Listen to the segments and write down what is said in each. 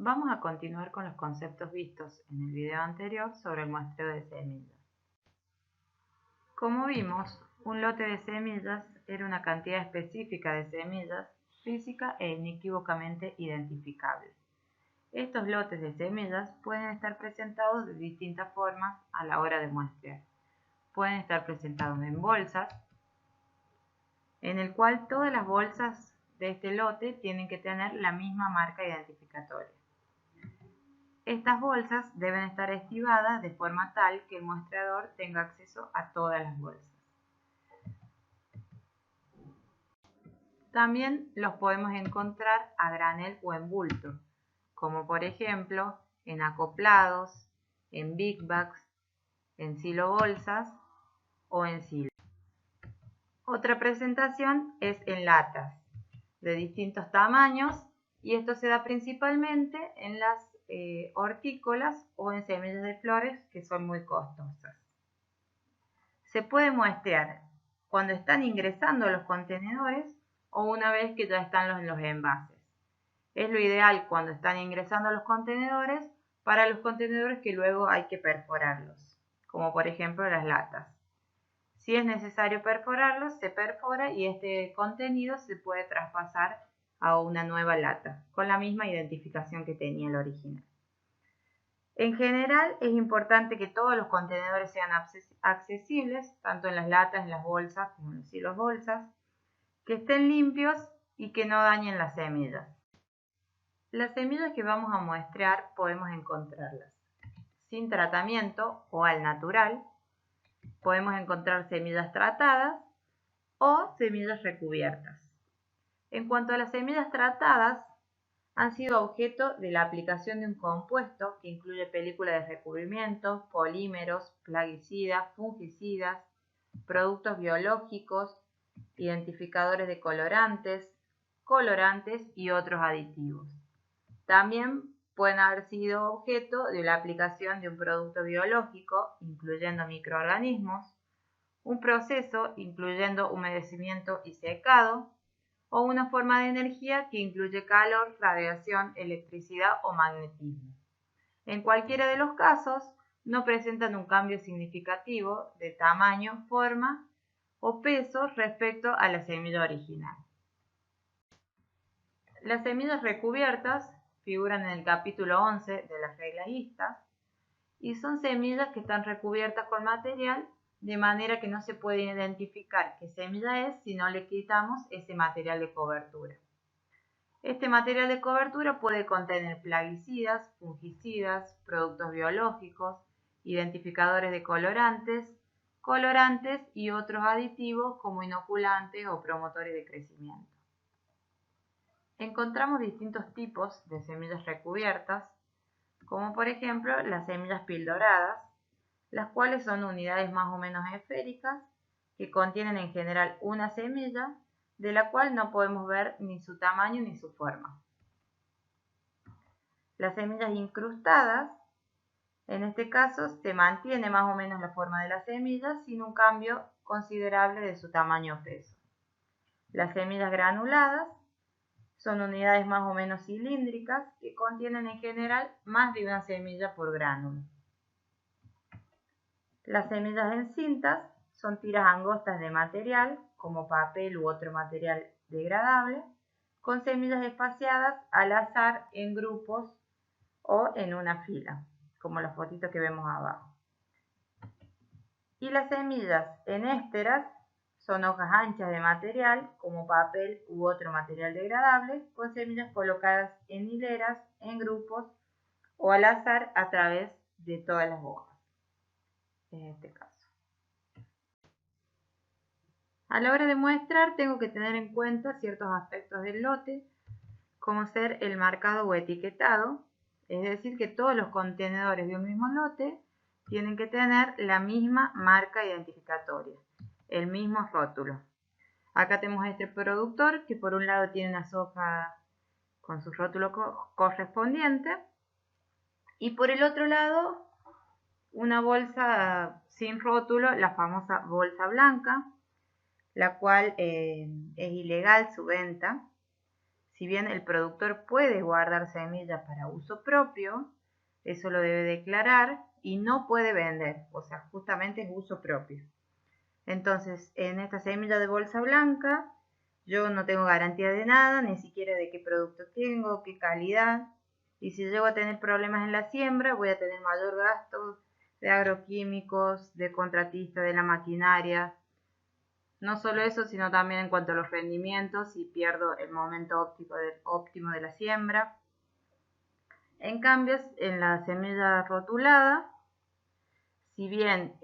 Vamos a continuar con los conceptos vistos en el video anterior sobre el muestreo de semillas. Como vimos, un lote de semillas era una cantidad específica de semillas física e inequívocamente identificable. Estos lotes de semillas pueden estar presentados de distintas formas a la hora de muestrear. Pueden estar presentados en bolsas, en el cual todas las bolsas de este lote tienen que tener la misma marca identificatoria. Estas bolsas deben estar estivadas de forma tal que el muestreador tenga acceso a todas las bolsas. También los podemos encontrar a granel o en bulto, como por ejemplo en acoplados, en big bags, en silo bolsas o en silo. Otra presentación es en latas de distintos tamaños y esto se da principalmente en las hortícolas o en semillas de flores que son muy costosas. Se puede muestrear cuando están ingresando a los contenedores o una vez que ya están en los envases. Es lo ideal cuando están ingresando a los contenedores para los contenedores que luego hay que perforarlos, como por ejemplo las latas. Si es necesario perforarlos, se perfora y este contenido se puede traspasar a una nueva lata, con la misma identificación que tenía el original. En general, es importante que todos los contenedores sean accesibles, tanto en las latas, en las bolsas, como en los silos bolsas, que estén limpios y que no dañen las semillas. Las semillas que vamos a muestrear podemos encontrarlas sin tratamiento o al natural. Podemos encontrar semillas tratadas o semillas recubiertas. En cuanto a las semillas tratadas, han sido objeto de la aplicación de un compuesto que incluye película de recubrimiento, polímeros, plaguicidas, fungicidas, productos biológicos, identificadores de colorantes y otros aditivos. También pueden haber sido objeto de la aplicación de un producto biológico, incluyendo microorganismos, un proceso incluyendo humedecimiento y secado, o una forma de energía que incluye calor, radiación, electricidad o magnetismo. En cualquiera de los casos, no presentan un cambio significativo de tamaño, forma o peso respecto a la semilla original. Las semillas recubiertas figuran en el capítulo 11 de las reglas ISTA y son semillas que están recubiertas con material de manera que no se puede identificar qué semilla es si no le quitamos ese material de cobertura. Este material de cobertura puede contener plaguicidas, fungicidas, productos biológicos, identificadores de colorantes y otros aditivos como inoculantes o promotores de crecimiento. Encontramos distintos tipos de semillas recubiertas, como por ejemplo las semillas pildoradas, las cuales son unidades más o menos esféricas que contienen en general una semilla, de la cual no podemos ver ni su tamaño ni su forma. Las semillas incrustadas, en este caso se mantiene más o menos la forma de la semilla sin un cambio considerable de su tamaño o peso. Las semillas granuladas son unidades más o menos cilíndricas que contienen en general más de una semilla por gránulo. Las semillas en cintas son tiras angostas de material, como papel u otro material degradable, con semillas espaciadas al azar en grupos o en una fila, como la fotito que vemos abajo. Y las semillas en ésteras son hojas anchas de material, como papel u otro material degradable, con semillas colocadas en hileras, en grupos o al azar a través de todas las hojas, en este caso. A la hora de muestrar tengo que tener en cuenta ciertos aspectos del lote, como ser el marcado o etiquetado, es decir, que todos los contenedores de un mismo lote tienen que tener la misma marca identificatoria, el mismo rótulo. Acá tenemos este productor que por un lado tiene una soja con su rótulo correspondiente y por el otro lado una bolsa sin rótulo, la famosa bolsa blanca, la cual es ilegal su venta. si bien el productor puede guardar semillas para uso propio, eso lo debe declarar y no puede vender, o sea, justamente es uso propio. Entonces, en esta semilla de bolsa blanca, yo no tengo garantía de nada, ni siquiera de qué producto tengo, qué calidad. Y si llego a tener problemas en la siembra, voy a tener mayor gasto de agroquímicos, de contratista, de la maquinaria. No solo eso, sino también en cuanto a los rendimientos, si pierdo el momento óptimo de la siembra. En cambio, en la semilla rotulada, si bien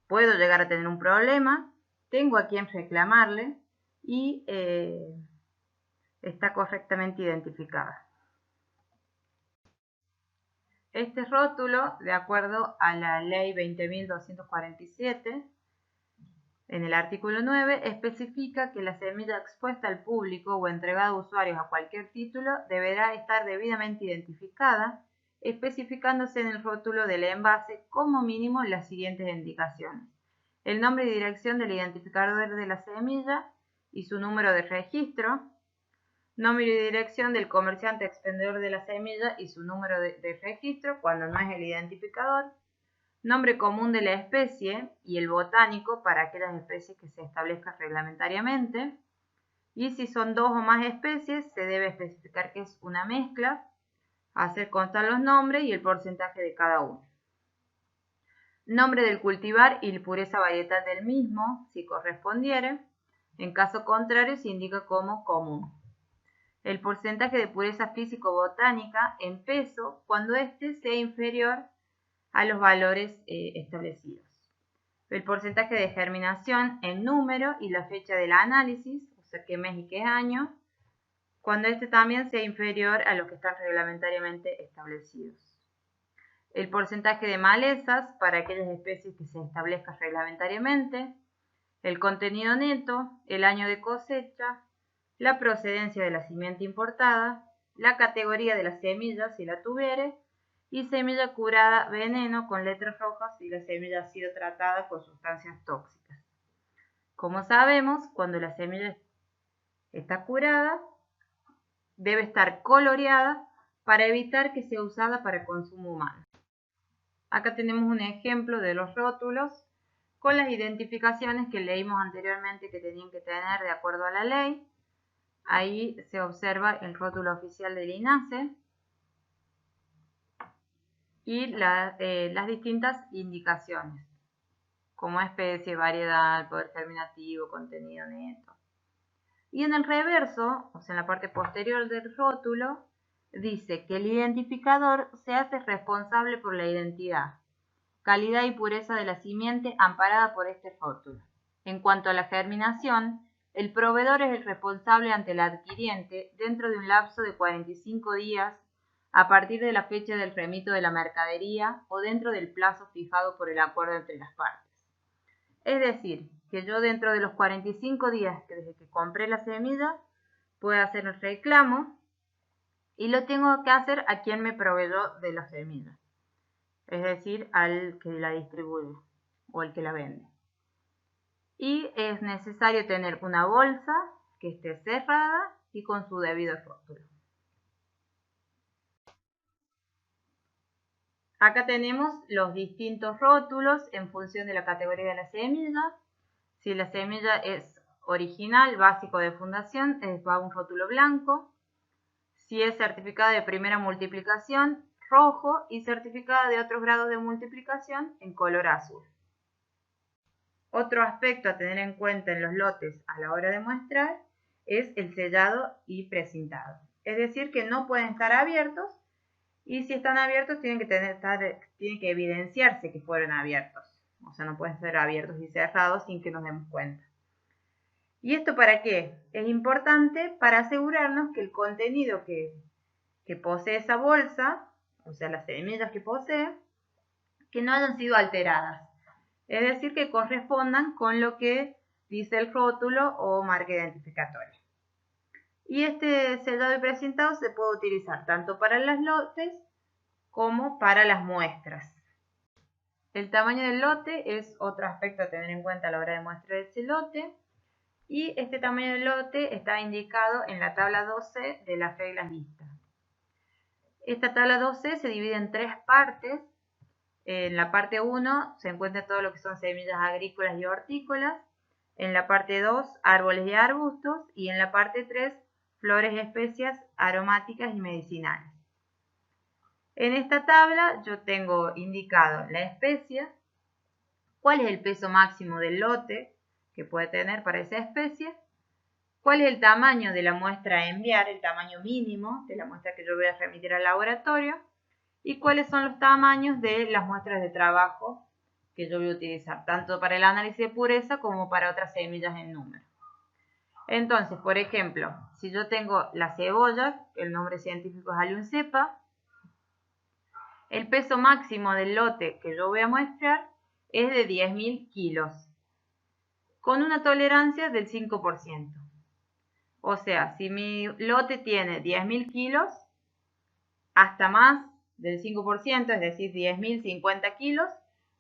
puedo llegar a tener un problema, tengo a quien reclamarle y está correctamente identificada. Este rótulo, de acuerdo a la ley 20.247, en el artículo 9, especifica que la semilla expuesta al público o entregada a usuarios a cualquier título deberá estar debidamente identificada, especificándose en el rótulo del envase como mínimo las siguientes indicaciones: el nombre y dirección del identificador de la semilla y su número de registro, nombre y dirección del comerciante expendedor de la semilla y su número de registro cuando no es el identificador, nombre común de la especie y el botánico para aquellas especies que se establezcan reglamentariamente, y si son dos o más especies se debe especificar que es una mezcla, hacer constar los nombres y el porcentaje de cada uno. Nombre del cultivar y pureza varietal del mismo, si correspondiere. En caso contrario, se indica como común. El porcentaje de pureza físico-botánica en peso cuando éste sea inferior a los valores establecidos. El porcentaje de germinación en número y la fecha del análisis, o sea, qué mes y qué año, cuando éste también sea inferior a los que están reglamentariamente establecidos. El porcentaje de malezas para aquellas especies que se establezcan reglamentariamente, el contenido neto, el año de cosecha, la procedencia de la simiente importada, la categoría de las semillas si la tuviere, y semilla curada veneno con letras rojas si la semilla ha sido tratada con sustancias tóxicas. Como sabemos, cuando la semilla está curada, debe estar coloreada para evitar que sea usada para consumo humano. Acá tenemos un ejemplo de los rótulos con las identificaciones que leímos anteriormente que tenían que tener de acuerdo a la ley. Ahí se observa el rótulo oficial del INASE y las distintas indicaciones, como especie, variedad, poder germinativo, contenido neto. Y en el reverso, o sea, en la parte posterior del rótulo, dice que el identificador se hace responsable por la identidad, calidad y pureza de la simiente amparada por este rótulo. En cuanto a la germinación, el proveedor es el responsable ante el adquiriente dentro de un lapso de 45 días a partir de la fecha del remito de la mercadería o dentro del plazo fijado por el acuerdo entre las partes. Es decir, que yo dentro de los 45 días desde que compré la semilla puedo hacer el reclamo y lo tengo que hacer a quien me proveyó de la semilla, es decir, al que la distribuye o el que la vende. Y es necesario tener una bolsa que esté cerrada y con su debido rótulo. Acá tenemos los distintos rótulos en función de la categoría de la semilla. Si la semilla es original, básico de fundación, va un rótulo blanco. Si es certificada de primera multiplicación, rojo, y certificada de otros grados de multiplicación en color azul. Otro aspecto a tener en cuenta en los lotes a la hora de muestrar es el sellado y precintado. Es decir, que no pueden estar abiertos y si están abiertos tienen que evidenciarse que fueron abiertos. O sea, no pueden ser abiertos y cerrados sin que nos demos cuenta. ¿Y esto para qué? Es importante para asegurarnos que el contenido que posee esa bolsa, o sea, las semillas que posee, que no hayan sido alteradas. Es decir, que correspondan con lo que dice el rótulo o marca identificatoria. Y este sellado y precintado se puede utilizar tanto para los lotes como para las muestras. El tamaño del lote es otro aspecto a tener en cuenta a la hora de muestrar ese lote. Y este tamaño del lote está indicado en la tabla 12 de las reglas vistas. Esta tabla 12 se divide en 3 partes. En la parte 1 se encuentra todo lo que son semillas agrícolas y hortícolas. En la parte 2, árboles y arbustos. Y en la parte 3, flores y especias aromáticas y medicinales. En esta tabla yo tengo indicado la especie, cuál es el peso máximo del lote que puede tener para esa especie, cuál es el tamaño de la muestra a enviar, el tamaño mínimo de la muestra que yo voy a remitir al laboratorio, y cuáles son los tamaños de las muestras de trabajo que yo voy a utilizar, tanto para el análisis de pureza como para otras semillas en número. Entonces, por ejemplo, si yo tengo la cebolla, el nombre científico es Allium cepa, el peso máximo del lote que yo voy a muestrar es de 10.000 kilos, con una tolerancia del 5%. O sea, si mi lote tiene 10.000 kilos, hasta más del 5%, es decir, 10.050 kilos,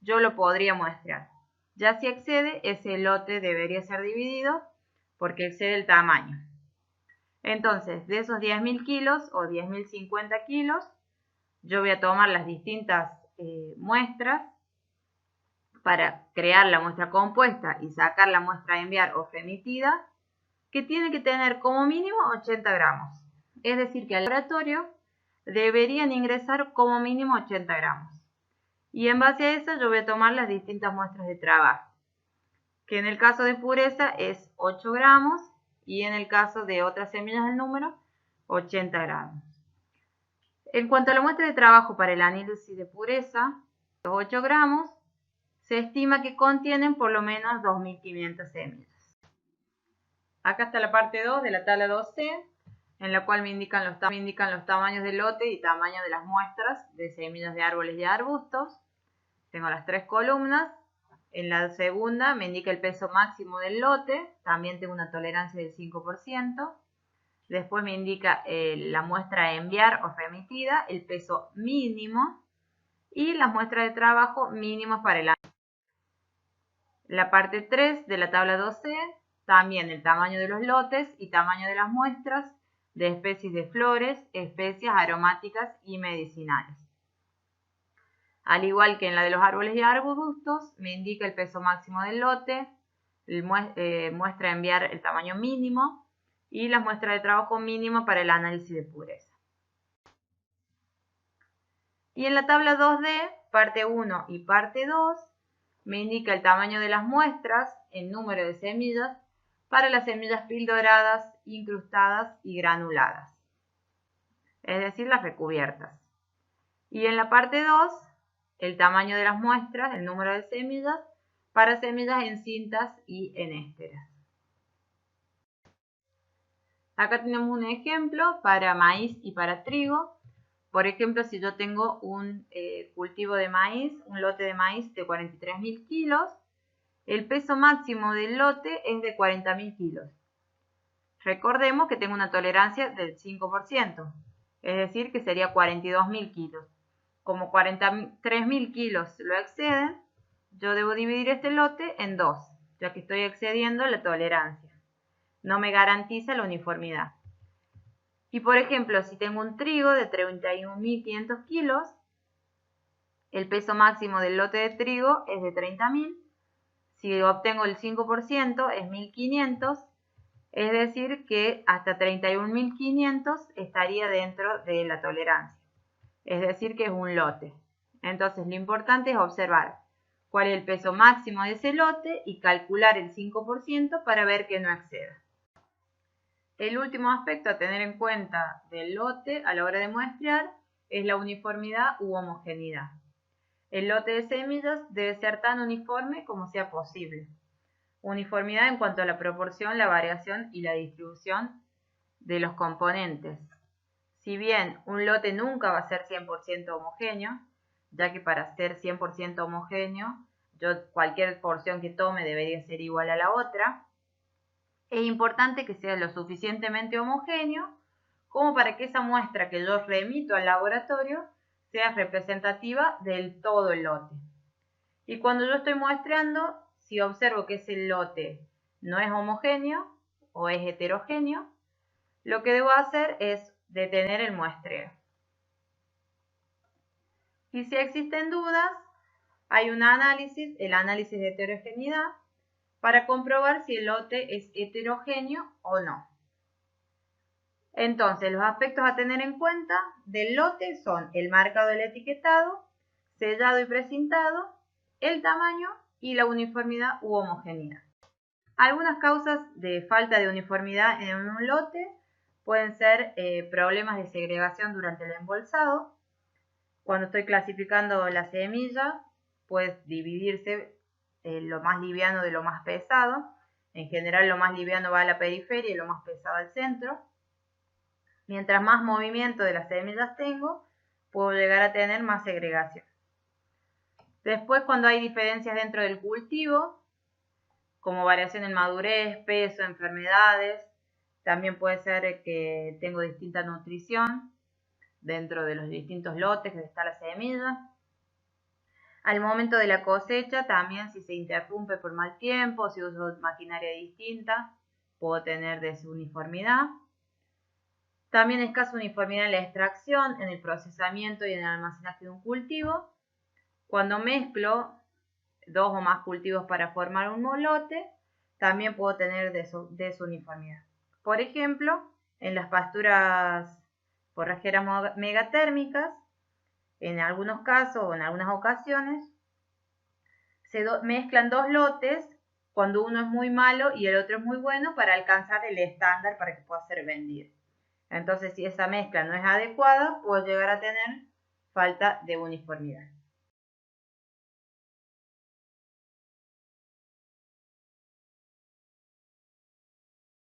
yo lo podría muestrar. Ya si excede, ese lote debería ser dividido porque excede el tamaño. Entonces, de esos 10.000 kilos o 10.050 kilos, yo voy a tomar las distintas muestras para crear la muestra compuesta y sacar la muestra a enviar o remitida, que tiene que tener como mínimo 80 gramos. Es decir, que al laboratorio deberían ingresar como mínimo 80 gramos. Y en base a eso yo voy a tomar las distintas muestras de trabajo, que en el caso de pureza es 8 gramos y en el caso de otras semillas del número, 80 gramos. En cuanto a la muestra de trabajo para el análisis de pureza, los 8 gramos se estima que contienen por lo menos 2.500 semillas. Acá está la parte 2 de la tabla 2C, en la cual me indican los tamaños del lote y tamaño de las muestras de semillas de árboles y arbustos. Tengo las 3 columnas. En la segunda me indica el peso máximo del lote, también tengo una tolerancia del 5%. Después me indica la muestra a enviar o remitida, el peso mínimo y las muestras de trabajo mínimas para el año. La parte 3 de la tabla 2C, también el tamaño de los lotes y tamaño de las muestras de especies de flores, especias aromáticas y medicinales. Al igual que en la de los árboles y arbustos, me indica el peso máximo del lote, muestra a enviar el tamaño mínimo y la muestra de trabajo mínimo para el análisis de pureza. Y en la tabla 2D, parte 1 y parte 2, me indica el tamaño de las muestras en número de semillas para las semillas pildoradas, incrustadas y granuladas, es decir, las recubiertas. Y en la parte 2, el tamaño de las muestras, el número de semillas, para semillas en cintas y en ésteres. Acá tenemos un ejemplo para maíz y para trigo. Por ejemplo, si yo tengo un cultivo de maíz, un lote de maíz de 43.000 kilos, el peso máximo del lote es de 40.000 kilos. Recordemos que tengo una tolerancia del 5%, es decir, que sería 42.000 kilos. Como 43.000 kilos lo exceden, yo debo dividir este lote en 2, ya que estoy excediendo la tolerancia. No me garantiza la uniformidad. Y por ejemplo, si tengo un trigo de 31.500 kilos, el peso máximo del lote de trigo es de 30.000. Si obtengo el 5% es 1.500, es decir que hasta 31.500 estaría dentro de la tolerancia. Es decir que es un lote. Entonces lo importante es observar cuál es el peso máximo de ese lote y calcular el 5% para ver que no exceda. El último aspecto a tener en cuenta del lote a la hora de muestrear es la uniformidad u homogeneidad. El lote de semillas debe ser tan uniforme como sea posible. Uniformidad en cuanto a la proporción, la variación y la distribución de los componentes. Si bien un lote nunca va a ser 100% homogéneo, ya que para ser 100% homogéneo, cualquier porción que tome debería ser igual a la otra, es importante que sea lo suficientemente homogéneo como para que esa muestra que yo remito al laboratorio sea representativa del todo el lote. Y cuando yo estoy muestreando, si observo que ese lote no es homogéneo o es heterogéneo, lo que debo hacer es detener el muestreo. Y si existen dudas, hay un análisis, el análisis de heterogeneidad, para comprobar si el lote es heterogéneo o no. Entonces, los aspectos a tener en cuenta del lote son el marcado del etiquetado, sellado y precintado, el tamaño y la uniformidad u homogeneidad. Algunas causas de falta de uniformidad en un lote pueden ser problemas de segregación durante el embolsado. Cuando estoy clasificando la semilla, puede dividirse lo más liviano de lo más pesado. En general, lo más liviano va a la periferia y lo más pesado al centro. Mientras más movimiento de las semillas tengo, puedo llegar a tener más segregación. Después, cuando hay diferencias dentro del cultivo, como variación en madurez, peso, enfermedades, también puede ser que tengo distinta nutrición dentro de los distintos lotes que está la semilla. Al momento de la cosecha, también si se interrumpe por mal tiempo, si uso maquinaria distinta, puedo tener desuniformidad. También escasa uniformidad en la extracción, en el procesamiento y en el almacenaje de un cultivo. Cuando mezclo dos o más cultivos para formar un lote, también puedo tener desuniformidad. Por ejemplo, en las pasturas forrajeras megatérmicas, en algunos casos o en algunas ocasiones, se mezclan dos lotes cuando uno es muy malo y el otro es muy bueno para alcanzar el estándar para que pueda ser vendido. Entonces, si esa mezcla no es adecuada, puedo llegar a tener falta de uniformidad.